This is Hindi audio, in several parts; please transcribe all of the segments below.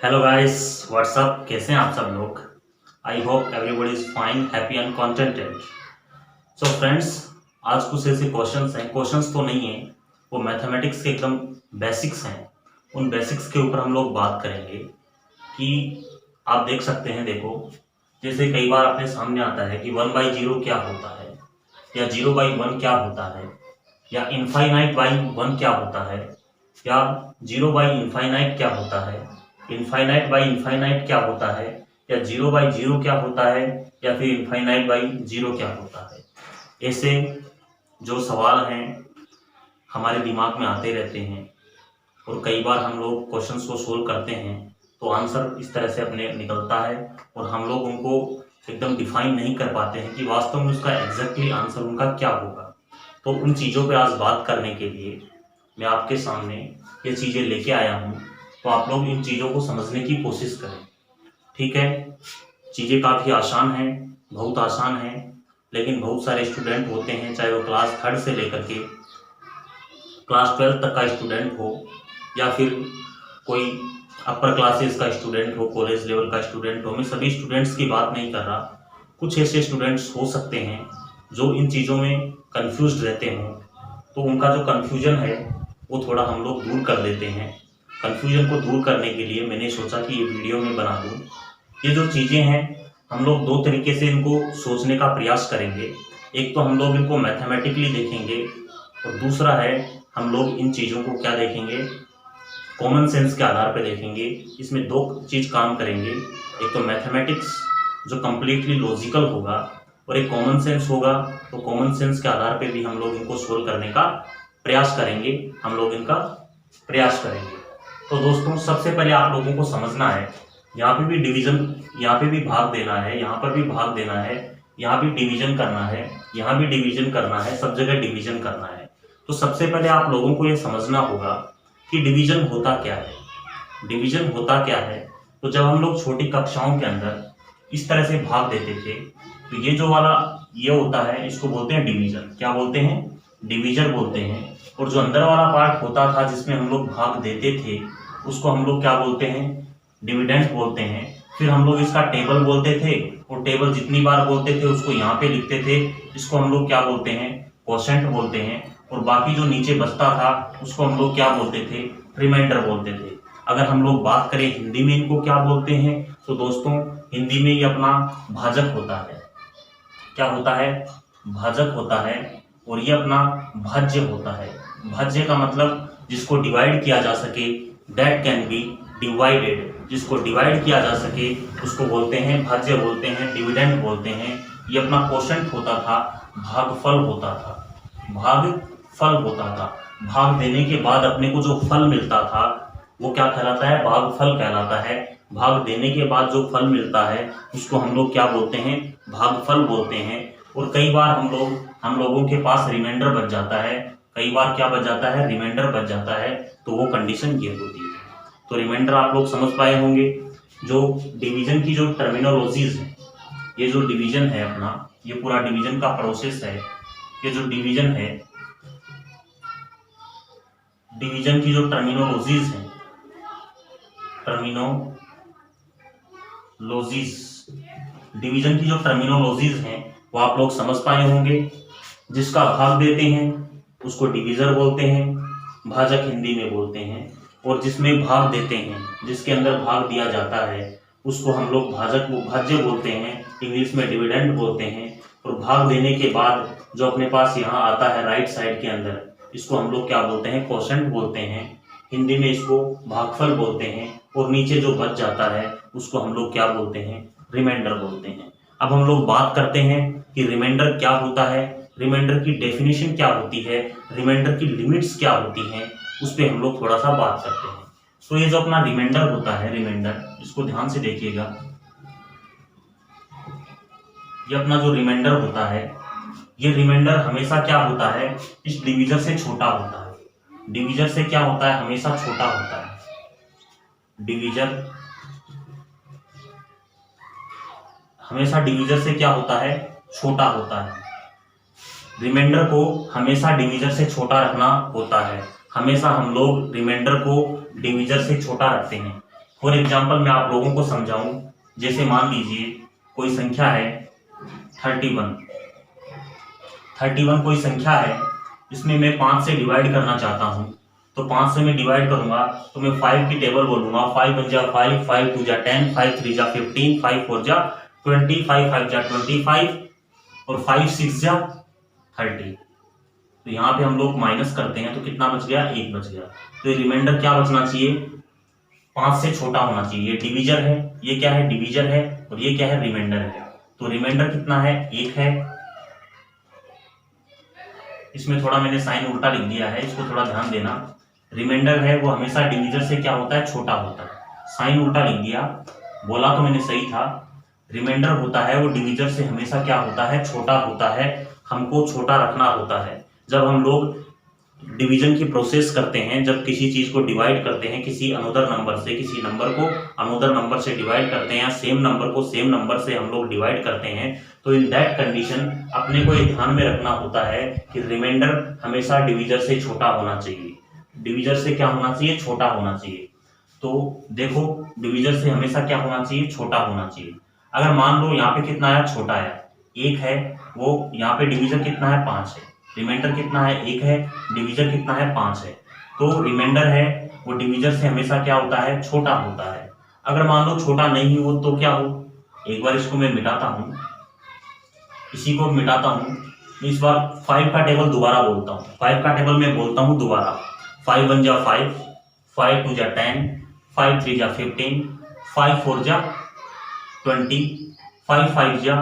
हेलो गाइस, व्हाट्सअप, कैसे हैं आप सब लोग। I hope everybody is fine, happy and contented. So friends, आज कुछ ऐसे क्वेश्चंस हैं, क्वेश्चंस तो नहीं हैं, वो मैथमेटिक्स के एकदम बेसिक्स हैं। उन बेसिक्स के ऊपर हम लोग बात करेंगे कि आप देख सकते हैं। देखो, जैसे कई बार अपने सामने आता है कि 1/0 क्या होता है, या 0/1 क्या होता है, या इनफाइनाइट बाई 1 क्या होता है, या 0/इनफाइनाइट क्या होता है, इनफाइनाइट बाई इनफाइनाइट क्या होता है, या 0/0 क्या होता है, या फिर इनफाइनाइट बाई 0 क्या होता है। ऐसे जो सवाल हैं हमारे दिमाग में आते रहते हैं, और कई बार हम लोग क्वेश्चंस को सोल्व करते हैं तो आंसर इस तरह से अपने निकलता है, और हम लोग उनको एकदम डिफाइन नहीं कर पाते हैं कि वास्तव में उसका एग्जैक्टली आंसर उनका क्या होगा। तो उन चीज़ों पे आज बात करने के लिए मैं आपके सामने ये चीज़ें लेके आया हूँ, तो आप लोग इन चीज़ों को समझने की कोशिश करें। ठीक है, चीज़ें काफ़ी आसान हैं, बहुत आसान हैं, लेकिन बहुत सारे स्टूडेंट होते हैं, चाहे वो क्लास 3rd से लेकर के क्लास 12 तक का स्टूडेंट हो, या फिर कोई अपर क्लासेस का स्टूडेंट हो, कॉलेज लेवल का स्टूडेंट हो। मैं सभी स्टूडेंट्स की बात नहीं कर रहा, कुछ ऐसे स्टूडेंट्स हो सकते हैं जो इन चीज़ों में कंफ्यूज्ड रहते हों, तो उनका जो कन्फ्यूजन है वो थोड़ा हम लोग दूर कर देते हैं। कन्फ्यूजन को दूर करने के लिए मैंने सोचा कि ये वीडियो में बना दूँ। ये जो चीज़ें हैं हम लोग दो तरीके से इनको सोचने का प्रयास करेंगे। एक तो हम लोग इनको मैथमेटिकली देखेंगे, और दूसरा है हम लोग इन चीज़ों को क्या देखेंगे, कॉमन सेंस के आधार पर देखेंगे। इसमें दो चीज़ काम करेंगे, एक तो मैथमेटिक्स जो कम्प्लीटली लॉजिकल होगा, और एक कॉमन सेंस होगा। तो कॉमन सेंस के आधार पे भी हम लोग इनको सोल्व करने का प्रयास करेंगे, हम लोग इनका प्रयास करेंगे। तो दोस्तों, सबसे पहले आप लोगों को समझना है, यहाँ पे भी डिवीजन, यहाँ पे भी भाग देना है, यहाँ पर भी भाग देना है, यहाँ भी डिवीजन करना है, यहाँ भी डिवीजन करना है, सब जगह डिवीजन करना है। तो सबसे पहले आप लोगों को ये समझना होगा कि डिवीजन होता क्या है। डिवीजन होता क्या है, तो जब हम लोग छोटी कक्षाओं के अंदर इस तरह से भाग देते थे, तो ये जो वाला ये होता है, इसको बोलते हैं डिवीजन। क्या बोलते हैं? डिवीजन बोलते हैं। और जो अंदर वाला पार्ट होता था जिसमें हम लोग भाग देते थे, उसको हम लोग क्या बोलते हैं? डिविडेंड बोलते हैं। फिर हम लोग इसका टेबल बोलते थे, और टेबल जितनी बार बोलते थे उसको यहाँ पे लिखते थे, इसको हम लोग क्या बोलते हैं? क्वोशेंट बोलते हैं। और बाकी जो नीचे बचता था उसको हम लोग क्या बोलते थे? रिमाइंडर बोलते थे। अगर हम लोग बात करें हिंदी में इनको क्या बोलते हैं, तो दोस्तों हिंदी में ये अपना भाजक होता है। क्या होता है? भाजक होता है। और ये अपना भाज्य होता है। भाज्य का मतलब जिसको डिवाइड किया जा सके, दैट कैन बी डिवाइडेड। जिसको डिवाइड किया जा सके उसको बोलते हैं भाज्य, बोलते हैं डिविडेंड बोलते हैं। ये अपना क्वोशेंट होता था, भागफल होता था, भागफल होता था। भाग देने के बाद अपने को जो फल मिलता था वो क्या कहलाता है? भागफल कहलाता है। भाग देने के बाद जो फल मिलता है उसको हम लोग क्या बोलते हैं? भागफल बोलते हैं। और कई बार हम लोगों के पास रिमाइंडर बच जाता है। कई बार क्या बच जाता है? रिमाइंडर बच जाता है। तो वो कंडीशन ये होती है। तो रिमाइंडर आप लोग समझ पाए होंगे। जो डिवीजन की जो टर्मिनोलॉजीज है, ये जो डिवीजन है अपना, ये पूरा डिवीजन का प्रोसेस है। ये जो डिवीजन है, डिवीजन की जो टर्मिनोलॉजीज है, डिवीजन की जो टर्मिनोलॉजीज हैं वो आप लोग समझ पाए होंगे। जिसका भाग देते हैं उसको डिवीजर बोलते हैं, भाजक हिंदी में बोलते हैं। और जिसमें भाग देते हैं, जिसके अंदर भाग दिया जाता है, उसको हम लोग भाज्य बोलते हैं, इंग्लिश में डिविडेंड बोलते हैं। और भाग देने के बाद जो अपने पास यहाँ आता है राइट साइड के अंदर, इसको हम लोग क्या बोलते हैं? क्वोशेंट बोलते हैं, हिंदी में इसको भागफल बोलते हैं। और नीचे जो बच जाता है उसको हम लोग क्या बोलते हैं? रिमाइंडर बोलते हैं। अब हम लोग बात करते हैं कि रिमाइंडर क्या होता है, रिमाइंडर की डेफिनेशन क्या होती है, रिमाइंडर की लिमिट्स क्या होती हैं, उस पर हम लोग थोड़ा सा बात करते हैं। तो ये जो अपना रिमाइंडर होता है, रिमाइंडर, इसको ध्यान से देखिएगा। ये अपना जो रिमाइंडर होता है, ये रिमाइंडर हमेशा क्या होता है? इस डिवीजर से छोटा होता है। डिवीजर से क्या होता है? हमेशा छोटा होता है। डिवीजर हमेशा डिवीजर से क्या होता है? छोटा होता है। रिमाइंडर को हमेशा डिवीजर से छोटा रखना होता है। हमेशा हम लोग रिमाइंडर को डिवीजर से छोटा रखते हैं। फॉर एग्जाम्पल मैं आप लोगों को समझाऊं, जैसे मान लीजिए कोई संख्या है 31 कोई संख्या है, इसमें मैं 5 से डिवाइड करना चाहता हूं, तो 5 से मैं डिवाइड करूंगा तो मैं 5 की टेबल बोलूंगा। 5 1 जा 5, 5 2 जा 10, 5 3 जा 15, 5 4 जा 20, 5 5 जा 25 और 5 6 जा 30। तो यहाँ पे हम लोग माइनस करते हैं तो कितना बच गया, 1 बच गया। तो ये रिमाइंडर क्या बचना चाहिए, 5 से छोटा होना चाहिए। ये डिवीजर है, ये क्या है, डिवीजर है, और ये क्या है, रिमाइंडर है। तो रिमाइंडर कितना है, 1 है। इसमें थोड़ा मैंने साइन उल्टा लिख दिया है, इसको थोड़ा ध्यान देना। रिमाइंडर है वो हमेशा डिवीजर से क्या होता है, छोटा होता है। साइन उल्टा लिख दिया, बोला तो मैंने सही था। रिमाइंडर होता है वो डिवीजर से हमेशा क्या होता है, छोटा होता है। हमको छोटा रखना होता है। जब हम लोग डिवीजन की प्रोसेस करते हैं, जब किसी चीज को डिवाइड करते हैं, किसी अनदर नंबर से किसी नंबर को अनदर नंबर से डिवाइड करते हैं, या सेम नंबर को सेम नंबर से हम लोग डिवाइड करते हैं, तो इन दैट कंडीशन अपने को ये ध्यान में रखना होता है कि रिमाइंडर हमेशा डिवीजर से छोटा होना चाहिए। डिवीजर से क्या होना चाहिए, छोटा होना चाहिए। तो देखो डिवीजर से हमेशा क्या होना चाहिए, छोटा होना चाहिए। अगर मान लो यहाँ पे कितना आया, छोटा आया, 1 है, वो यहाँ पे डिवीजर कितना है, 5 है। रिमाइंडर कितना है, 1 है, डिवीजर कितना है, 5 है। तो रिमाइंडर है वो डिवीजर से हमेशा क्या होता है, छोटा होता है। अगर मान लो छोटा नहीं हो तो क्या हो, एक बार इसको मैं मिटाता हूँ, इसी को मिटाता हूँ। इस बार 5 का टेबल दोबारा बोलता हूँ, 5 का टेबल मैं बोलता हूँ दोबारा। 5 1 जा 5, 5 2 जा 10, 5 3 जा 15, 5 4 जा 20, 5 5 जा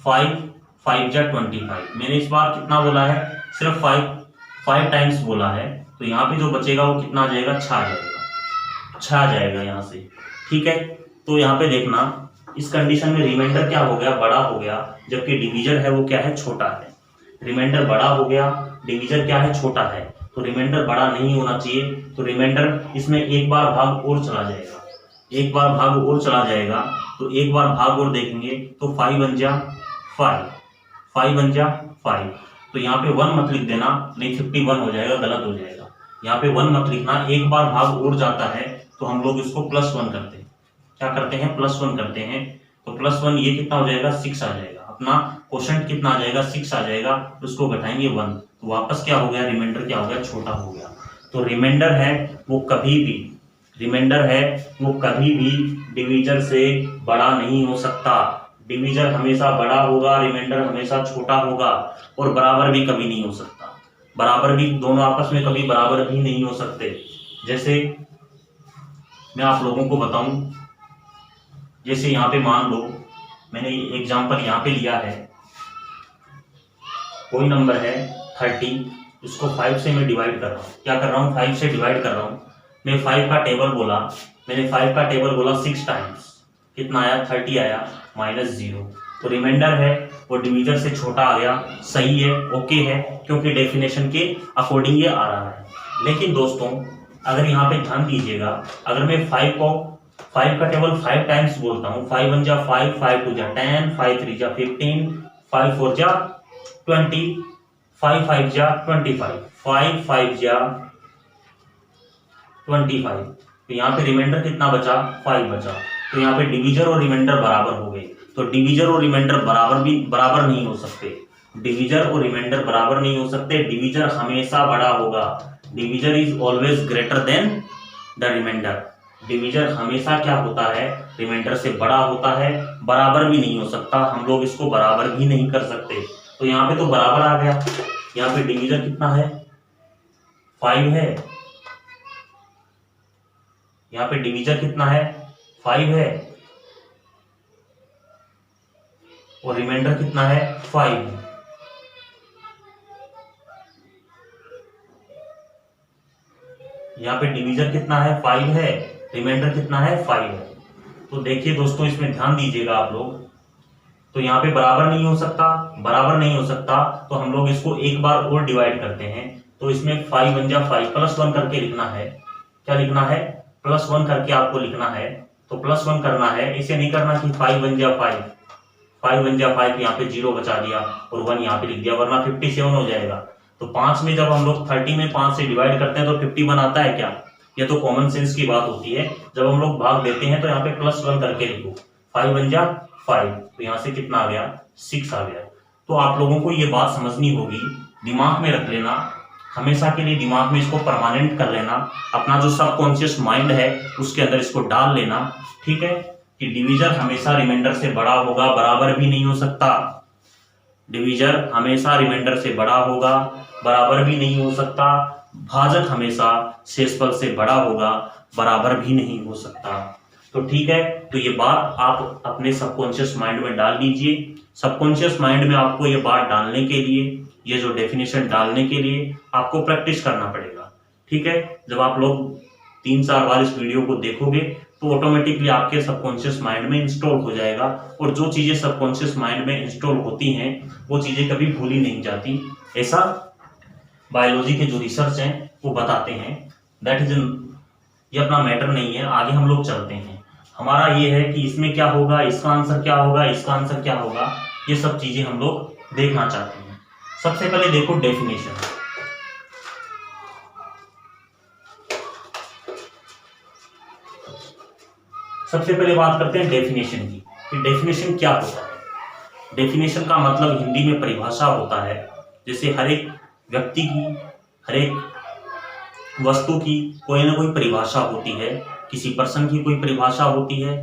5, 5 जा 25। मैंने इस बार कितना बोला है, सिर्फ 5 टाइम्स बोला है। तो यहाँ पे जो बचेगा वो कितना आ जाएगा, 6 आ जाएगा, 6 आ जाएगा यहाँ से। ठीक है, तो यहाँ पे देखना, इस कंडीशन में रिमाइंडर क्या हो गया, बड़ा हो गया, जबकि डिवीजर है वो क्या है, छोटा है। रिमाइंडर बड़ा हो गया, डिवीजर क्या है, छोटा है। तो रिमाइंडर बड़ा नहीं होना चाहिए। तो रिमाइंडर इसमें एक बार भाग और चला जाएगा, एक बार भाग और चला जाएगा। तो एक बार भाग और देखेंगे तो 5 1 जा 5, 5 1 जा 5। तो यहाँ पे 1 मत लिख देना, नहीं 51 हो जाएगा, गलत हो जाएगा। यहाँ पे 1 मत लिखना, एक बार भाग और जाता है तो हम लोग इसको +1 करते हैं। क्या करते हैं, +1 करते हैं। तो +1 ये कितना हो जाएगा, 6 आ जाएगा। अपना क्वोशंट कितना आ जाएगा, 6 आ जाएगा। उसको घटाएंगे 1, तो वापस क्या हो गया, रिमाइंडर क्या हो गया, छोटा हो गया। तो रिमाइंडर है वो कभी भी, रिमाइंडर है वो कभी भी डिवीजर से बड़ा नहीं हो सकता। डिवीजर हमेशा बड़ा होगा, रिमाइंडर हमेशा छोटा होगा, और बराबर भी कभी नहीं हो सकता। बराबर भी, दोनों आपस में कभी बराबर भी नहीं हो सकते। जैसे मैं आप लोगों को बताऊं, जैसे यहाँ पे मान लो मैंने एग्जांपल यहाँ पे लिया है, कोई नंबर है 30, उसको 5 से मैं डिवाइड कर रहा हूँ। क्या कर रहा हूँ, 5 से डिवाइड कर रहा हूँ। मैं 5 का टेबल बोला, मैंने 5 का टेबल बोला 6 टाइम्स, कितना आया, 30 आया, -0। तो रिमाइंडर है वो डिवीजर से छोटा आ गया, सही है, ओके है, क्योंकि डेफिनेशन के अकॉर्डिंग ये आ रहा है। लेकिन दोस्तों अगर यहाँ पे ध्यान दीजिएगा, अगर मैं 5 का टेबल 5 टाइम्स बोलता हूँ, 5 1 जा 5, 5 2 जा 10, 5 3 जा 15, 5 4 जा 20, 5 5 जा 25, 5 5 जा 25। तो यहाँ पे रिमाइंडर कितना बचा, 5 बचा। तो यहाँ पे डिवीजर और रिमाइंडर बराबर हो गए। तो डिवीजर और रिमाइंडर बराबर नहीं हो सकते। डिवीजर और रिमाइंडर बराबर नहीं हो सकते। डिवीजर हमेशा बड़ा होगा। Divisor is always greater than the remainder. Divisor हमेशा क्या होता है, रिमाइंडर से बड़ा होता है, बराबर भी नहीं हो सकता। हम लोग इसको बराबर भी नहीं कर सकते। तो यहाँ पे तो बराबर आ गया। यहाँ पे डिवीजर कितना है, 5 है। यहाँ पे डिवीजर कितना है, 5 है, और रिमाइंडर कितना है, 5 है। यहाँ पे डिवीजर कितना है, 5 है, रिमाइंडर कितना है, 5 है। तो देखिए दोस्तों, इसमें ध्यान दीजिएगा आप लोग। तो यहाँ पे बराबर नहीं हो सकता, बराबर नहीं हो सकता, तो हम लोग इसको एक बार और डिवाइड करते हैं। तो इसमें 5 1 जा 5, +1 करके लिखना है। क्या लिखना है, +1 करके आपको लिखना है। तो +1 करना है, इसे नहीं करना कि 5 1 जा 5, 5 1 जा 5, यहाँ पे 0 बचा दिया और 1 यहाँ पे लिख दिया, वरना 57 हो जाएगा। तो 5 में जब हम लोग 30 में 5 से डिवाइड करते हैं तो 51 आता है क्या, ये तो कॉमन सेंस की बात होती है। जब हम लोग भाग देते हैं तो यहाँ पे +1 करके लिखो, 5 बन जा 5, तो यहाँ से कितना आ गया 6 आ गया। तो आप लोगों को ये बात समझनी होगी, दिमाग में रख लेना, हमेशा के लिए दिमाग में इसको परमानेंट कर लेना, अपना जो सबकॉन्शियस माइंड है उसके अंदर इसको डाल लेना, ठीक है, कि डिवीजन हमेशा रिमाइंडर से बड़ा होगा, बराबर भी नहीं हो सकता। डिवीजन हमेशा रिमाइंडर से बड़ा होगा, बराबर भी नहीं हो सकता। भाजक हमेशा शेषफल से बड़ा होगा, बराबर भी नहीं हो सकता। तो ठीक है, तो ये बात आप अपने सबकॉन्शियस माइंड में डाल लीजिए। सबकॉन्शियस माइंड में आपको ये बात डालने के लिए, ये जो डेफिनेशन डालने के लिए आपको प्रैक्टिस करना पड़ेगा, ठीक है। जब आप लोग 3-4 बार इस वीडियो को देखोगे तो ऑटोमेटिकली आपके सबकॉन्शियस माइंड में इंस्टॉल हो जाएगा, और जो चीजें सबकॉन्शियस माइंड में इंस्टॉल होती हैं वो चीजें कभी भूली नहीं जाती। ऐसा बायोलॉजी के जो रिसर्च हैं वो बताते हैं। दैट इज ये अपना मैटर नहीं है, आगे हम लोग चलते हैं। हमारा ये है कि इसमें क्या होगा, इसका आंसर क्या होगा, इसका आंसर क्या होगा, ये सब चीजें हम लोग देखना चाहते हैं। सबसे पहले देखो डेफिनेशन। सबसे पहले बात करते हैं डेफिनेशन की, कि डेफिनेशन क्या होता है। डेफिनेशन का मतलब हिंदी में परिभाषा होता है। जैसे हर एक व्यक्ति की, हर एक वस्तु की कोई ना कोई परिभाषा होती है। किसी पर्सन की कोई परिभाषा होती है,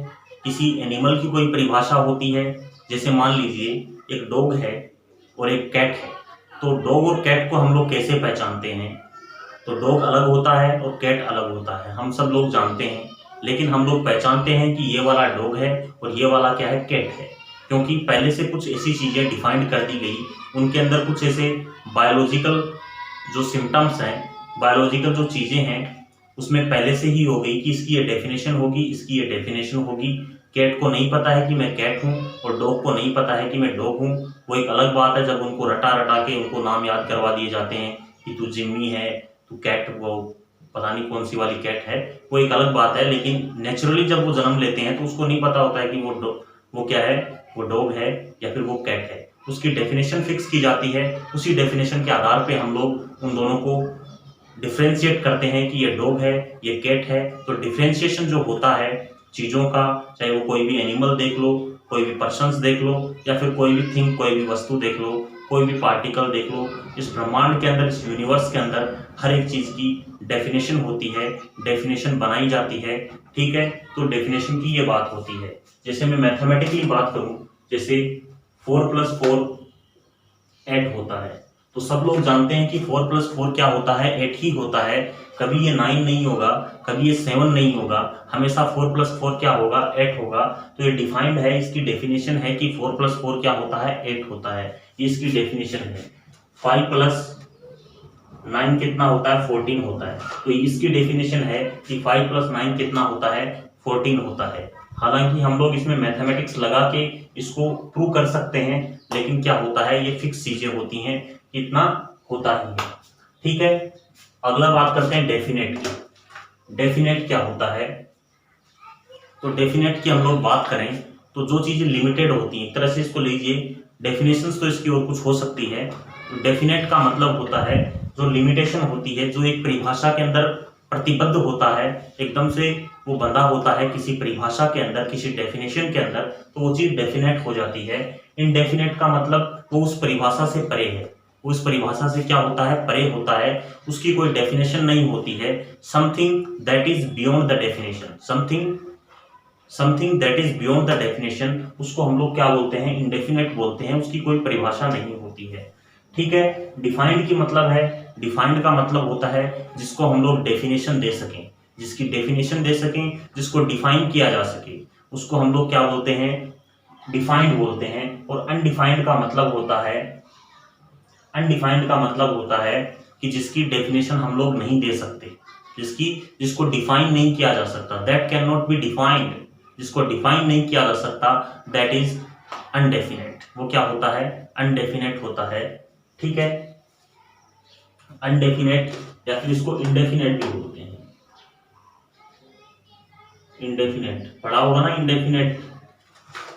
किसी एनिमल की कोई परिभाषा होती है। जैसे मान लीजिए एक डॉग है और एक कैट है, तो डॉग और कैट को हम लोग कैसे पहचानते हैं? तो डॉग अलग होता है और कैट अलग होता है, हम सब लोग जानते हैं। लेकिन हम लोग पहचानते हैं कि ये वाला डॉग है और ये वाला क्या है, कैट है, क्योंकि पहले से कुछ ऐसी चीजें डिफाइंड कर दी गई, उनके अंदर कुछ ऐसे बायोलॉजिकल जो सिम्टम्स हैं, बायोलॉजिकल जो चीजें हैं, उसमें पहले से ही हो गई कि इसकी ये डेफिनेशन होगी, इसकी ये डेफिनेशन होगी। कैट को नहीं पता है कि मैं कैट हूँ और डॉग को नहीं पता है कि मैं डॉग हूँ। वो एक अलग बात है जब उनको रटा रटा के उनको नाम याद करवा दिए जाते हैं कि तू जिम्मी है, तू कैट, वो पता नहीं कौन सी वाली कैट है, वो एक अलग बात है। लेकिन नेचुरली जब वो जन्म लेते हैं तो उसको नहीं पता होता है कि वो क्या है, वो डॉग है या फिर वो कैट है। उसकी डेफिनेशन फिक्स की जाती है, उसी डेफिनेशन के आधार पे हम लोग उन दोनों को डिफ्रेंशिएट करते हैं कि ये डॉग है, ये कैट है। तो डिफ्रेंशिएशन जो होता है चीज़ों का, चाहे वो कोई भी एनिमल देख लो, कोई भी पर्सन्स देख लो, या फिर कोई भी थिंग, कोई भी वस्तु देख लो, कोई भी पार्टिकल देख लो, इस ब्रह्मांड के अंदर, इस यूनिवर्स के अंदर हर एक चीज़ की डेफिनेशन होती है, डेफिनेशन बनाई जाती है, ठीक है। तो डेफिनेशन की ये बात होती है। जैसे मैं मैथमेटिकली बात करूं, जैसे 4 + 4 8 होता है, तो सब लोग जानते हैं कि 4 + 4 क्या होता है, 8 ही होता है। कभी ये 9 नहीं होगा, कभी ये 7 नहीं होगा, हमेशा 4 + 4 क्या होगा, 8 होगा। तो ये डिफाइंड है, इसकी डेफिनेशन है कि 4 + 4 क्या होता है, 8 होता है, ये इसकी डेफिनेशन है। 5 + 9 कितना होता है, 14 होता है। तो इसकी डेफिनेशन है कि 5 + 9 कितना होता है, 14 होता है। हालांकि हम लोग इसमें मैथमेटिक्स लगा के इसको प्रूव कर सकते हैं, लेकिन क्या होता है, ये फिक्स चीजें होती हैं, इतना होता ही है, ठीक है। अगला बात करते हैं डेफिनेट की। डेफिनेट क्या होता है? तो डेफिनेट की हम लोग बात करें तो जो चीजें लिमिटेड होती हैं, एक तरह से इसको लीजिए, डेफिनेशंस तो इसकी और कुछ हो सकती है। तो डेफिनेट का मतलब होता है जो लिमिटेशन होती है, जो एक परिभाषा के अंदर प्रतिबद्ध होता है, एकदम से वो बंधा होता है किसी परिभाषा के अंदर, किसी डेफिनेशन के अंदर, तो वो चीज डेफिनेट हो जाती है। इनडेफिनेट का मतलब वो उस परिभाषा से परे है, उस परिभाषा से क्या होता है, परे होता है, उसकी कोई डेफिनेशन नहीं होती है। Something that is beyond the definition, something that is beyond the definition, उसको हम लोग क्या बोलते हैं, इनडेफिनेट बोलते हैं। उसकी कोई परिभाषा नहीं होती है, ठीक है। डिफाइंड की मतलब है, डिफाइंड का मतलब होता है जिसको हम लोग डेफिनेशन दे सकें, जिसकी डेफिनेशन दे सकें, जिसको डिफाइन किया जा सके, उसको हम लोग क्या बोलते हैं, डिफाइंड बोलते हैं। और अनडिफाइंड का मतलब होता है, अनडिफाइंड का मतलब होता है कि जिसकी डेफिनेशन हम लोग नहीं दे सकते, जिसको डिफाइन नहीं किया जा सकता, that can not be defined, जिसको डिफाइन नहीं किया जा सकता, दैट इज अनडेफिनेट। वो क्या होता है, अनडेफिनेट होता है, ठीक है। अनडेफिनेट या फिर इसको इंडेफिनेट भी बोलते हैं। इंडेफिनेट पढ़ा होगा ना, indefinite,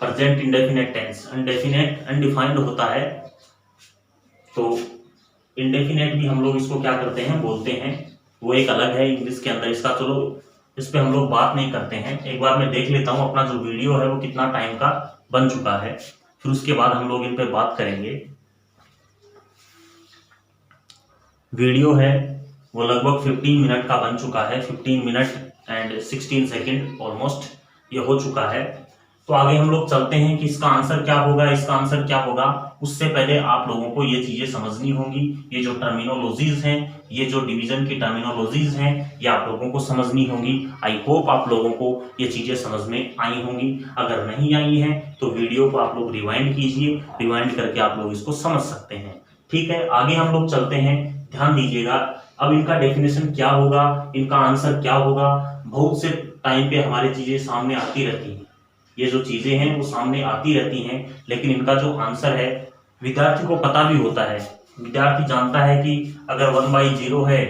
present indefinite tense. Indefinite undefined होता है, तो इंडेफिनेट भी हम लोग इसको क्या करते हैं, बोलते हैं। वो एक अलग है इंग्लिश के अंदर इसका। चलो इस पे हम लोग बात नहीं करते हैं। एक बार मैं देख लेता हूँ अपना जो वीडियो है वो कितना टाइम का बन चुका है, फिर उसके बाद हम लोग इन पे बात करेंगे। वीडियो है वो लगभग 15 मिनट का बन चुका है, 15 मिनट एंड 16 सेकेंड ऑलमोस्ट ये हो चुका है। तो आगे हम लोग चलते हैं कि इसका आंसर क्या होगा, इसका आंसर क्या होगा। उससे पहले आप लोगों को ये चीजें समझनी होंगी। ये जो टर्मिनोलॉजीज हैं, ये जो डिवीजन की टर्मिनोलॉजीज हैं, ये आप लोगों को समझनी होंगी। आई होप आप लोगों को ये चीजें समझ में आई होंगी। अगर नहीं आई हैं तो वीडियो को आप लोग रिवाइंड कीजिए, रिवाइंड करके आप लोग इसको समझ सकते हैं। ठीक है, आगे हम लोग चलते हैं, ध्यान दीजिएगा। अब इनका डेफिनेशन क्या होगा, इनका आंसर क्या होगा। बहुत से टाइम पे हमारी चीजें सामने आती रहती हैं, ये जो चीजें हैं वो सामने आती रहती हैं, लेकिन इनका जो आंसर है विद्यार्थी को पता भी होता है। विद्यार्थी जानता है कि अगर 1/0 है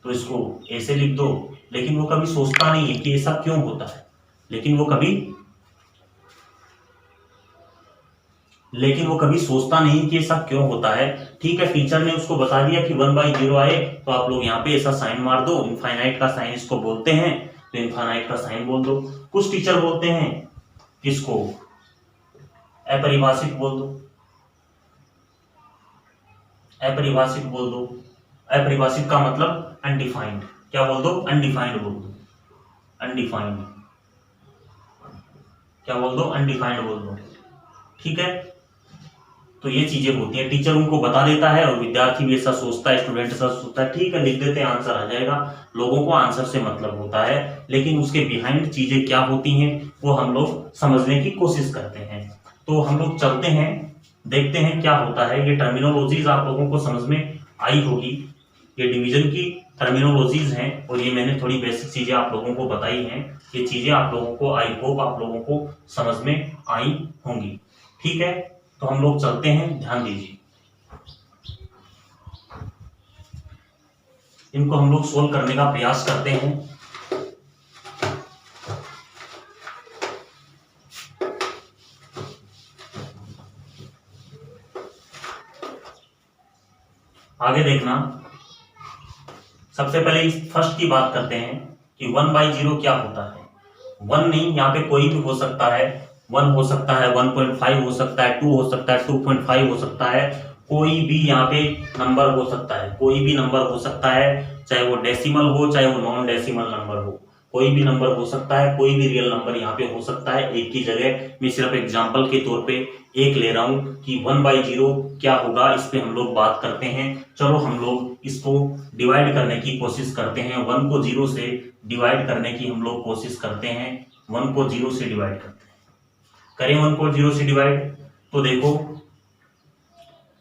तो इसको ऐसे लिख दो, लेकिन वो कभी सोचता नहीं है कि ऐसा क्यों होता है। लेकिन वो कभी सोचता नहीं कि ऐसा क्यों होता है। ठीक है, टीचर ने उसको बता दिया कि 1/0 आए तो आप लोग यहाँ पे ऐसा साइन मार दो, इनफाइनाइट का साइन इसको बोलते हैं, तो इनफाइनाइट का साइन बोल दो। कुछ टीचर बोलते हैं किसको, अपरिभाषित बोल दो, अपरिभाषित बोल दो। अपरिभाषित का मतलब अनडिफाइंड, क्या बोल दो, अनडिफाइंड बोल दो, अनडिफाइंड, क्या बोल दो, अनडिफाइंड बोल दो। ठीक है, तो ये चीजें होती हैं, टीचर उनको बता देता है और विद्यार्थी भी ऐसा सोचता है, स्टूडेंट ऐसा सोचता है, ठीक है लिख देते हैं आंसर आ जाएगा। लोगों को आंसर से मतलब होता है, लेकिन उसके बिहाइंड चीजें क्या होती हैं वो हम लोग समझने की कोशिश करते हैं। तो हम लोग चलते हैं, देखते हैं क्या होता है। ये टर्मिनोलॉजीज आप लोगों को समझ में आई होगी, ये डिवीजन की टर्मिनोलॉजीज हैं और ये मैंने थोड़ी बेसिक चीजें आप लोगों को बताई हैं। ये चीजें आप लोगों को, आई होप आप लोगों को समझ में आई होंगी। ठीक है, तो हम लोग चलते हैं, ध्यान दीजिए। इनको हम लोग सोल्व करने का प्रयास करते हैं। आगे देखना, सबसे पहले इस फर्स्ट की बात करते हैं कि 1/0 क्या होता है। 1 नहीं, यहाँ पे कोई भी हो सकता है, 1 हो सकता है, 1.5 हो सकता है, 2 हो सकता है, 2.5 हो सकता है, कोई भी यहाँ पे नंबर हो सकता है, कोई भी नंबर हो सकता है, चाहे वो डेसिमल हो चाहे वो नॉन डेसिमल नंबर हो, कोई भी नंबर हो सकता है, कोई भी रियल नंबर यहाँ पे हो सकता है। एक की जगह मैं सिर्फ एग्जाम्पल के तौर पे एक ले रहा हूं कि 1/0 क्या होगा, इस पे हम लोग बात करते हैं। चलो हम लोग इसको डिवाइड करने की कोशिश करते हैं, 1 को 0 से डिवाइड करने की हम लोग कोशिश करते हैं। 1 को 0 से डिवाइड करते हैं, करें 1 को 0 से डिवाइड। तो देखो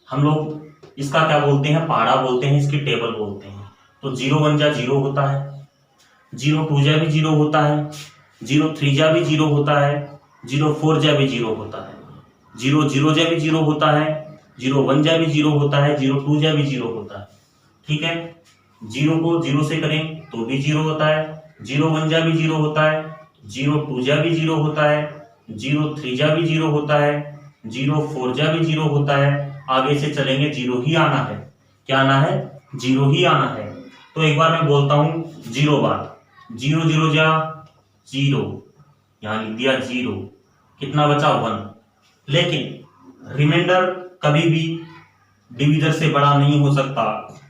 हम लोग इसका क्या बोलते हैं, पहाड़ा बोलते हैं, इसकी टेबल बोलते हैं। तो 0 1 जा 0 होता है, 0 2 जा भी 0 होता है, 0 3 जा भी 0 होता है, 0 4 जा भी 0 होता है, 0 0 जा भी 0 होता है, 0 1 जा भी 0 होता है, 0 2 जा भी 0 होता है। ठीक है, 0 को 0 से करें तो भी 0 होता है, 0 1 जा भी 0 होता है, 0 2 जा भी 0 होता है, 0 3 जा भी 0 होता है, 0 4 जा भी 0 होता है। आगे से चलेंगे 0 ही आना है, क्या आना है, 0 ही आना है। तो एक बार मैं बोलता हूं 0 बार, 0 0 जा 0, यहां लिख दिया 0, कितना बचा 1। लेकिन रिमाइंडर कभी भी डिविजर से बड़ा नहीं हो सकता।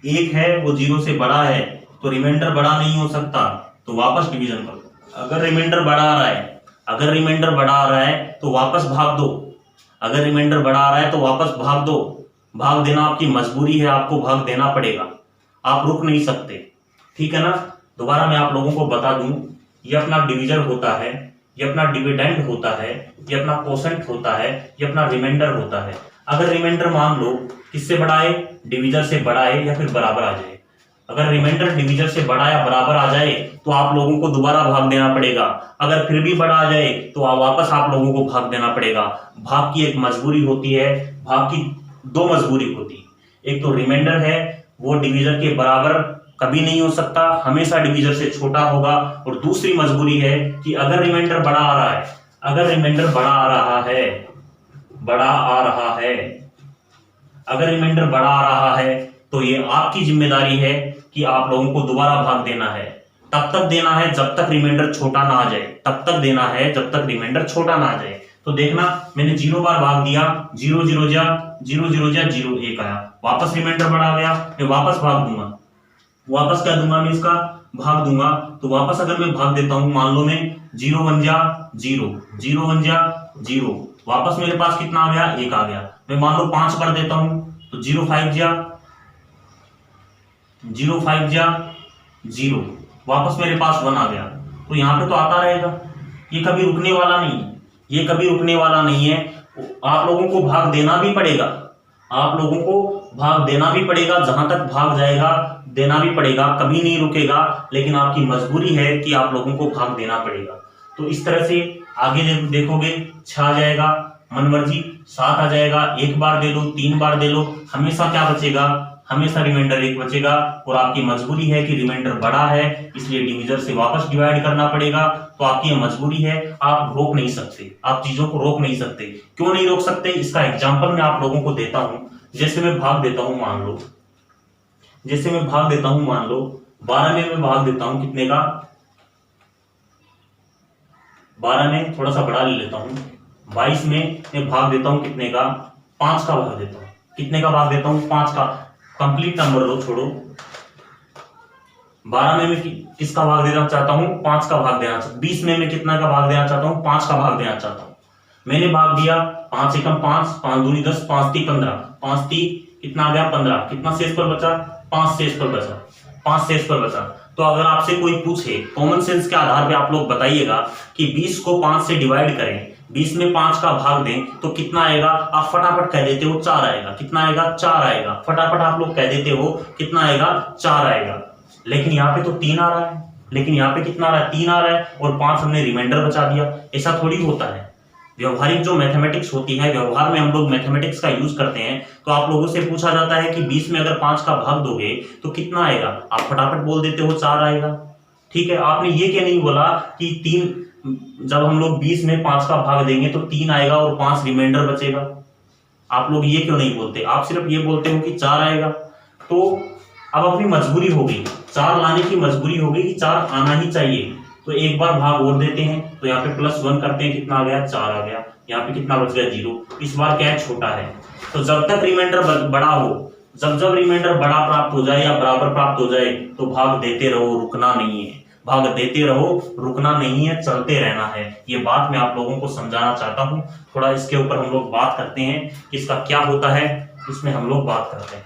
एक है वो 0 से बड़ा है तो रिमाइंडर बड़ा नहीं हो सकता, तो वापस डिवीजन करो। अगर रिमाइंडर बड़ा आ रहा है, अगर रिमाइंडर बड़ा आ रहा है तो वापस भाग दो, अगर रिमाइंडर बड़ा आ रहा है तो वापस भाग दो। भाग देना आपकी मजबूरी है, आपको भाग देना पड़ेगा, आप रुक नहीं सकते। ठीक है ना, दोबारा मैं आप लोगों को बता दूं, ये अपना डिविजर होता है, ये अपना डिविडेंड होता है, ये अपना कोसेंट होता है, ये अपना रिमाइंडर होता है। अगर रिमाइंडर मान लो किससे बड़ा है, डिविजर से बड़ा है या फिर बराबर आ जाए, अगर रिमाइंडर डिविजर से बड़ा या बराबर आ जाए तो आप लोगों को दोबारा भाग देना पड़ेगा। अगर फिर भी बड़ा आ जाए तो वापस आप लोगों को भाग देना पड़ेगा। भाग की एक मजबूरी होती है, भाग की दो मजबूरी होती है। एक तो रिमाइंडर है वो डिविजर के बराबर कभी नहीं हो सकता, हमेशा डिविजर से छोटा होगा। और दूसरी मजबूरी है कि अगर रिमाइंडर बड़ा आ रहा है, अगर रिमाइंडर बड़ा आ रहा है, बड़ा आ रहा है, अगर रिमाइंडर बड़ा आ रहा है तो ये आपकी जिम्मेदारी है कि आप लोगों को दोबारा भाग देना है। तब तक देना है जब तक रिमाइंडर छोटा ना आ जाए, तब तक देना है जब तक रिमाइंडर छोटा ना आ जाए। तो देखना मैंने 0 बार भाग दिया, 0 0 जा 0 0 जा 0 1 आया, वापस रिमाइंडर बढ़ा गया, मैं वापस भाग दूंगा, वापस क्या दूंगा मैं इसका भाग दूंगा। तो वापस अगर मैं भाग देता हूं, मान लो मैं 0 1 जा 0 0 1 जा 0, वापस मेरे पास कितना आ गया 1 आ गया। मैं मान लो 5 बार देता हूं तो 0 5 जा 0 5 जा 0, वापस मेरे पास 1 आ गया। तो यहाँ पे तो आता रहेगा, ये कभी रुकने वाला नहीं है, ये कभी रुकने वाला नहीं है। आप लोगों को भाग देना भी पड़ेगा, आप लोगों को भाग देना भी पड़ेगा, जहां तक भाग जाएगा देना भी पड़ेगा, कभी नहीं रुकेगा। लेकिन आपकी मजबूरी है कि आप लोगों को भाग देना पड़ेगा। तो इस तरह से आगे देखोगे 6 आ जाएगा, मनमर्जी 7 आ जाएगा, 1 बार दे लो 3 बार दे लो, हमेशा क्या बचेगा, हमेशा रिमाइंडर 1 बचेगा। और आपकी मजबूरी है कि रिमाइंडर बड़ा है, इसलिए डिविजर से वापस डिवाइड करना पड़ेगा। तो आपकी मजबूरी है, आप रोक नहीं सकते, आप चीजों को रोक नहीं सकते। क्यों नहीं रोक सकते, इसका एग्जाम्पल मैं आप लोगों को देता हूं। जैसे मैं भाग देता हूं, मान लो जैसे मैं भाग देता हूं, मान लो 12 में मैं भाग देता हूं, कितने का 12 में थोड़ा सा बढ़ा ले लेता हूं, 22 में मैं भाग देता हूं, कितने का 5 का भाग देता हूं, कितने का भाग देता हूं 5 का। कंप्लीट नंबर लो, छोड़ो। 12 में मैं किसका भाग देना चाहता हूं 5 का भाग देना चाहता हूं। 20 में मैं कितना का भाग देना चाहता हूं 5 का भाग देना चाहता हूं। मैंने भाग दिया 5 एकम 5, 5 दूनी 10, 5 ती 15, 5 ती कितना आ गया 15, कितना शेष पर बचा 5 शेष पर बचा, 5 शेष पर बचा। तो अगर आपसे कोई पूछे, कॉमन सेंस के आधार पे आप लोग बताइएगा कि 20 को 5 से डिवाइड करें, 20 में 5 का भाग दें तो कितना आएगा, आप फटाफट कह देते हो 4 आएगा। कितना आएगा 4 आएगा, फटाफट आप लोग कह देते हो कितना आएगा 4 आएगा। लेकिन यहाँ पे तो 3 आ रहा है, लेकिन यहाँ पे कितना आ रहा है 3 आ रहा है, और 5 हमने रिमाइंडर बचा दिया। ऐसा थोड़ी होता है। व्यवहारिक जो मैथमेटिक्स होती है, व्यवहार में हम लोग मैथमेटिक्स का यूज करते हैं। तो आप लोगों से पूछा जाता है कि 20 में अगर 5 का भाग दोगे तो कितना आएगा, आप फटाफट बोल देते हो 4 आएगा। ठीक है, आपने ये क्या नहीं बोला कि 3, जब हम लोग 20 में 5 का भाग देंगे तो 3 आएगा और 5 रिमाइंडर बचेगा। आप लोग ये क्यों नहीं बोलते, आप सिर्फ ये बोलते हो कि 4 आएगा। तो अब अपनी मजबूरी हो गई, 4 लाने की मजबूरी हो गई कि 4 आना ही चाहिए। तो एक बार भाग और देते हैं, तो यहाँ पे +1 करते हैं, कितना आ गया 4 आ गया। यहाँ पे कितना बच गया 0। इस बार क्या है, छोटा है। तो जब तक रिमाइंडर बड़ा हो, जब रिमाइंडर बड़ा प्राप्त हो जाए या बराबर प्राप्त हो जाए तो भाग देते रहो, रुकना नहीं है। भाग देते रहो, रुकना नहीं है, चलते रहना है। ये बात मैं आप लोगों को समझाना चाहता हूँ। थोड़ा इसके ऊपर हम लोग बात करते हैं कि इसका क्या होता है, इसमें हम लोग बात करते हैं।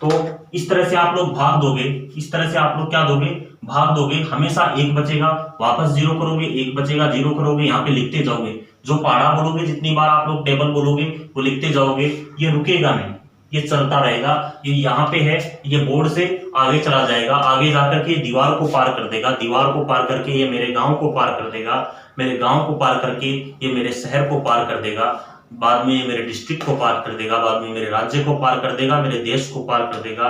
तो इस तरह से आप लोग भाग दोगे, इस तरह से आप लोग क्या दोगे, भाग दोगे, हमेशा 1 बचेगा, वापस 0 करोगे, 1 बचेगा, 0 करोगे, यहाँ पे लिखते जाओगे। जो पहाड़ा बोलोगे, जितनी बार आप लोग टेबल बोलोगे वो लिखते जाओगे, ये रुकेगा नहीं, ये चलता रहेगा। ये यहाँ पे है, ये बोर्ड से आगे चला जाएगा, आगे जाकर के दीवार को पार कर देगा, दीवार को पार करके ये मेरे गांव को पार कर देगा, मेरे गांव को पार करके ये मेरे शहर को पार कर देगा, बाद में मेरे डिस्ट्रिक्ट को पार कर देगा, बाद में मेरे राज्य को पार कर देगा, मेरे देश को पार कर देगा,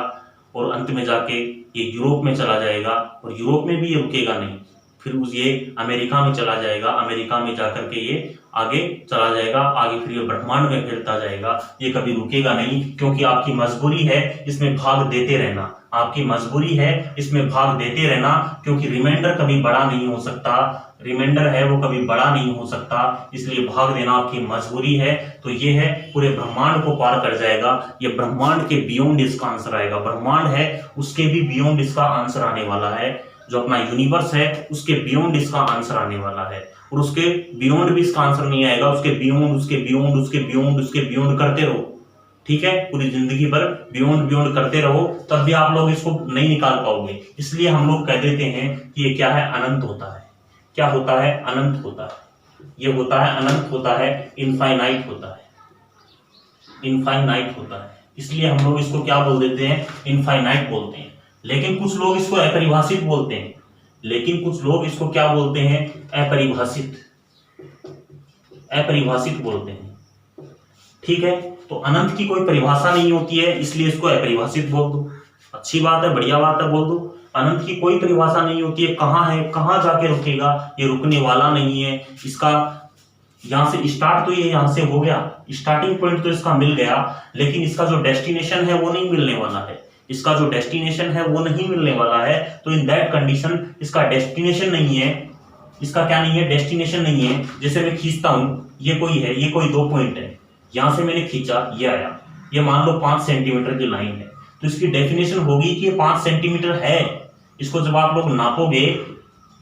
और अंत में जाके ये यूरोप में चला जाएगा। और यूरोप में भी ये रुकेगा नहीं, फिर ये अमेरिका में चला जाएगा, अमेरिका में जाकर के ये आगे चला जाएगा, आगे फिर ये ब्रह्मांड में फैलता जाएगा। ये कभी रुकेगा नहीं, क्योंकि आपकी मजबूरी है इसमें भाग देते रहना, आपकी मजबूरी है इसमें भाग देते रहना। क्योंकि रिमाइंडर कभी बड़ा नहीं हो सकता, रिमाइंडर है वो कभी बड़ा नहीं हो सकता, इसलिए भाग देना आपकी मजबूरी है। तो ये है, पूरे ब्रह्मांड को पार कर जाएगा, ये ब्रह्मांड के बियॉन्ड इसका आंसर आएगा। ब्रह्मांड है उसके भी बियॉन्ड इसका आंसर आने वाला है, जो अपना यूनिवर्स है उसके बियॉन्ड इसका आंसर आने वाला है। और उसके बियॉन्ड भी इसका आंसर नहीं आएगा, उसके बियॉन्ड, उसके बियॉन्ड, उसके बियॉन्ड, उसके बियॉन्ड करते रहो। ठीक है, पूरी जिंदगी भर बियॉन्ड बियॉन्ड करते रहो, तब भी आप लोग इसको नहीं निकाल पाओगे। इसलिए हम लोग कह देते हैं कि ये क्या है, अनंत होता है। क्या होता है, अनंत होता है। ये होता है, अनंत होता है, इनफाइनाइट होता है, इनफाइनाइट होता है। इसलिए हम लोग इसको क्या बोल देते हैं, इनफाइनाइट बोलते हैं। लेकिन कुछ लोग इसको अपरिभाषित बोलते हैं, लेकिन कुछ लोग इसको क्या बोलते हैं, अपरिभाषित, अपरिभाषित बोलते हैं। ठीक है, तो अनंत की कोई परिभाषा नहीं होती है, इसलिए इसको अपरिभाषित बोल दो। अच्छी बात है, बढ़िया बात है, बोल दो। अनंत की कोई परिभाषा नहीं होती है, कहाँ है, कहाँ जाके रुकेगा, ये रुकने वाला नहीं है, इसका यहाँ से स्टार्ट तो ये यहाँ से हो गया, स्टार्टिंग पॉइंट तो इसका मिल गया, लेकिन इसका जो डेस्टिनेशन है वो नहीं मिलने वाला है, इसका जो डेस्टिनेशन है वो नहीं मिलने वाला है। तो इन दैट कंडीशन इसका डेस्टिनेशन नहीं है, इसका क्या नहीं है, डेस्टिनेशन नहीं है। जैसे मैं खींचता हूं, ये कोई है, ये कोई 2 पॉइंट है, यहां से मैंने खींचा, ये आया, ये मान लो 5 सेंटीमीटर की लाइन है, तो इसकी डेफिनेशन होगी कि ये 5 सेंटीमीटर है। इसको जब आप लोग नापोगे,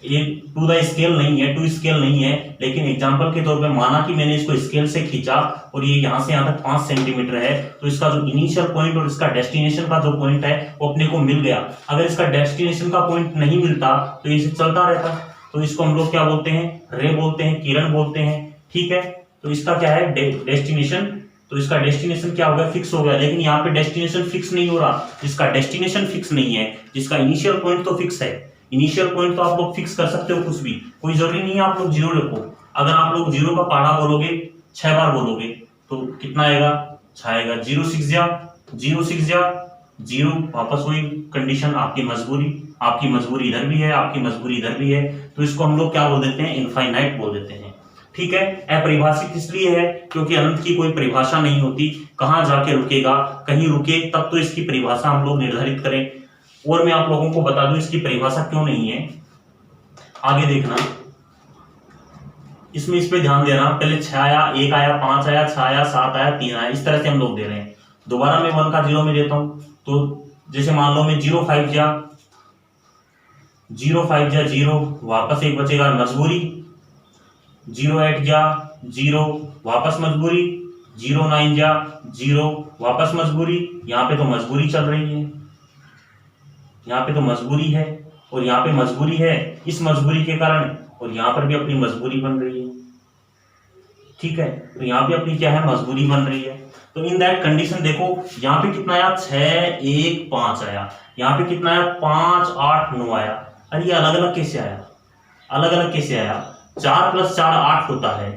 ये टू द स्केल नहीं है, टू स्केल नहीं है, लेकिन एग्जांपल के तौर पे माना कि मैंने इसको स्केल से खींचा और ये यहाँ से यहाँ तक 5 सेंटीमीटर है, तो इसका जो इनिशियल पॉइंट और इसका डेस्टिनेशन का जो पॉइंट है वो अपने को मिल गया। अगर इसका डेस्टिनेशन का पॉइंट नहीं मिलता तो इसे चलता रहता, तो इसको हम लोग क्या बोलते हैं, रे बोलते हैं, किरण बोलते हैं, ठीक है। तो इसका क्या है, डेस्टिनेशन, तो इसका डेस्टिनेशन क्या हो गया, फिक्स हो गया। लेकिन यहाँ पे डेस्टिनेशन फिक्स नहीं हो रहा, जिसका डेस्टिनेशन फिक्स नहीं है, जिसका इनिशियल पॉइंट तो फिक्स है। इनिशियल पॉइंट तो आप लोग फिक्स कर सकते हो कुछ भी, कोई जरूरी नहीं है आप लोग 0 रखो। अगर आप लोग 0 का पहाड़ा बोलोगे, 6 बार बोलोगे तो कितना आएगा, 6 आएगा। 0 6 जा 0 6 जा 0, वापस वही कंडीशन, आपकी मजबूरी इधर भी है, आपकी मजबूरी इधर भी है, तो इसको हम लोग क्या बोल देते हैं, इनफाइनाइट बोल देते हैं, ठीक है। अपरिभाषित इसलिए है क्योंकि अनंत की कोई परिभाषा नहीं होती, कहां जाके रुकेगा, कहीं रुके तब तो इसकी परिभाषा हम लोग निर्धारित करें। और मैं आप लोगों को बता दूं इसकी परिभाषा क्यों नहीं है, आगे देखना, इसमें इस पे ध्यान देना। पहले 6 आया, 1 आया, 5 आया, 6 आया, 7 आया, 3 आया, इस तरह से हम लोग दे रहे हैं। दोबारा मैं 1 का 0 में देता हूं, तो जैसे मान लो मैं 0 5 जा 0, वापस 1 बचेगा, मजबूरी। 0 8 जा 0, वापस मजबूरी। 0 9 जा 0, वापस मजबूरी। यहाँ पे तो मजबूरी चल रही है, यहाँ पे तो मजबूरी है, और यहाँ पे मजबूरी है, इस मजबूरी के कारण, और यहाँ पर भी अपनी मजबूरी बन रही है, ठीक है। तो यहाँ पे अपनी क्या है, मजबूरी बन रही है। तो इन दैट कंडीशन देखो, यहाँ पे कितना आया, 6 1 5 आया, यहाँ पे कितना आया, 5 8 9 आया। अरे ये अलग अलग कैसे आया, अलग अलग कैसे आया, 4 + 4 8 होता है,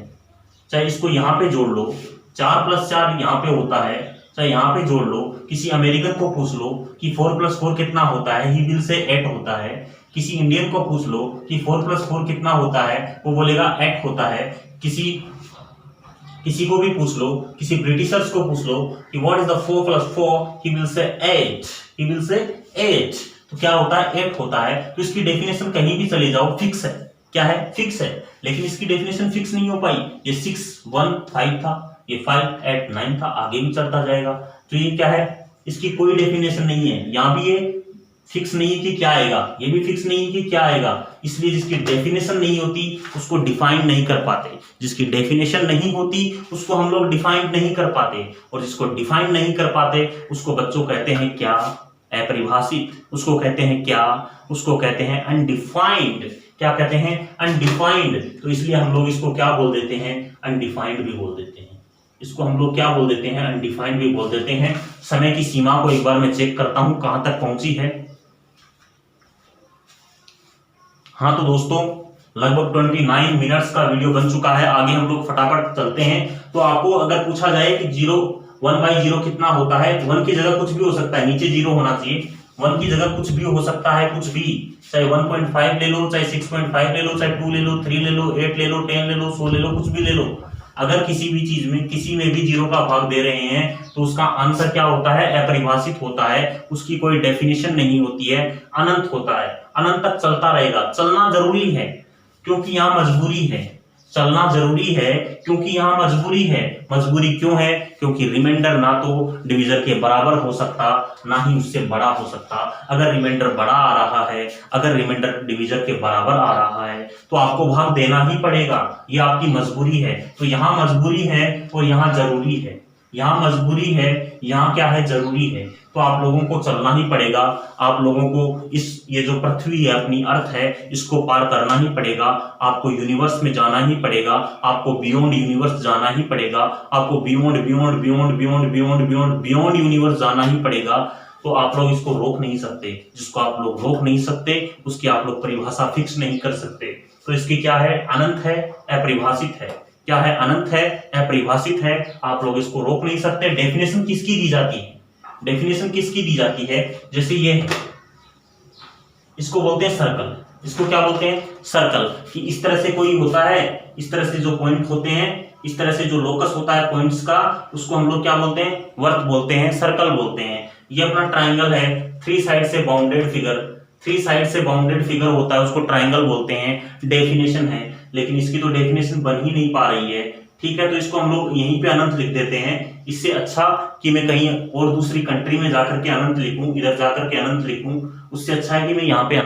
चाहे इसको यहाँ पे जोड़ लो, 4 + 4 यहाँ पे होता है, चाहे यहाँ पे जोड़ लो। किसी अमेरिकन को पूछ लो कि 4 + 4 कितना होता है, ही विल से 8 होता है। किसी इंडियन को पूछ लो कि 4 + 4 कितना होता है, वो बोलेगा 8 होता है। किसी को भी पूछ लो, किसी ब्रिटिशर्स को पूछ लो कि what is the 4 + 4, he will say 8, he will say 8। तो क्या होता है, 8 होता है। तो इसकी डेफिनेशन कहीं भी चले जाओ, फिक्स है, क्या है, फिक्स है। लेकिन इसकी डेफिनेशन फिक्स नहीं हो पाई, ये 6 1 5 था, ये 5 8 9 था, आगे भी चलता जाएगा। तो ये क्या है, इसकी कोई डेफिनेशन नहीं है। यहाँ भी ये फिक्स नहीं है कि क्या आएगा, ये भी फिक्स नहीं है कि क्या आएगा। इसलिए जिसकी डेफिनेशन नहीं होती उसको डिफाइन नहीं कर पाते, जिसकी डेफिनेशन नहीं होती उसको हम लोग डिफाइन नहीं कर पाते, और जिसको डिफाइन नहीं कर पाते उसको बच्चों कहते हैं क्या, अपरिभाषित। उसको कहते हैं क्या, उसको कहते हैं अनडिफाइंड। क्या कहते हैं, अनडिफाइंड। तो इसलिए हम लोग इसको क्या बोल देते हैं, अनडिफाइंड भी बोल देते हैं। इसको हम लोग क्या बोल देते हैं, अनडिफाइंड भी बोल देते हैं। समय की सीमा को एक बार मैं चेक करता हूं कहां तक पहुंची है। हाँ तो दोस्तों, लगभग 29 मिनट्स का वीडियो बन चुका है। आगे हम लोग फटाफट चलते हैं। तो आपको अगर पूछा जाए कि 1/0 कितना होता है, 1 की जगह कुछ भी हो सकता है, नीचे 0 होना चाहिए। 1 की जगह कुछ भी हो सकता है, कुछ भी, चाहे 1.5 ले लो, चाहे 6.5 ले लो, चाहे 2 ले लो, 3 ले लो, 8 ले लो, 10 ले लो, 100 ले लो, कुछ भी ले लो। अगर किसी भी चीज में किसी में भी 0 का भाग दे रहे हैं तो उसका आंसर क्या होता है, अपरिभाषित होता है। उसकी कोई डेफिनेशन नहीं होती है, अनंत होता है, अनंत तक चलता रहेगा। चलना जरूरी है क्योंकि यहाँ मजबूरी है, चलना जरूरी है क्योंकि यहाँ मजबूरी है। मजबूरी क्यों है, क्योंकि रिमाइंडर ना तो डिवीजर के बराबर हो सकता, ना ही उससे बड़ा हो सकता। अगर रिमाइंडर बड़ा आ रहा है, अगर रिमाइंडर डिवीजर के बराबर आ रहा है तो आपको भाग देना ही पड़ेगा, ये आपकी मजबूरी है। तो यहाँ मजबूरी है और यहाँ जरूरी है, यहाँ मजबूरी है, यहाँ क्या है, जरूरी है। तो आप लोगों को चलना ही पड़ेगा, आप लोगों को ये जो पृथ्वी है, अपनी अर्थ है, इसको पार करना ही पड़ेगा। आपको यूनिवर्स में जाना ही पड़ेगा, आपको बियॉन्ड यूनिवर्स जाना ही पड़ेगा, आपको beyond beyond beyond beyond beyond beyond beyond universe जाना ही पड़ेगा। तो आप लोग इसको रोक नहीं सकते, जिसको आप लोग रोक नहीं सकते उसकी आप लोग परिभाषा फिक्स नहीं कर सकते। तो इसकी क्या है, अनंत है, अपरिभाषित है। क्या है, अनंत है, अपरिभाषित है, आप लोग इसको रोक नहीं सकते। डेफिनेशन किसकी दी जाती है, डेफिनेशन किसकी दी जाती है, जैसे ये है, इसको बोलते हैं सर्कल। इसको क्या बोलते हैं, सर्कल। कि इस तरह से कोई होता है, इस तरह से जो पॉइंट होते हैं, इस तरह से जो लोकस होता है पॉइंट्स का, उसको हम लोग क्या बोलते हैं, वर्त बोलते हैं, सर्कल बोलते हैं। ये अपना ट्राइंगल है, 3 साइड से बाउंडेड फिगर, 3 साइड से बाउंडेड फिगर होता है, उसको ट्राइंगल बोलते हैं। डेफिनेशन है, लेकिन इसकी तो डेफिनेशन बन ही नहीं पा रही है, ठीक है। तो इसको हम लोग यहीं पे अनंत लिख देते हैं। इससे अच्छा कि मैं कहीं और दूसरी कंट्री में जाकर के अनंत लिखूं, इधर जाकर के अनंत लिखूं, उससे अच्छा है कि मैं यहाँ पे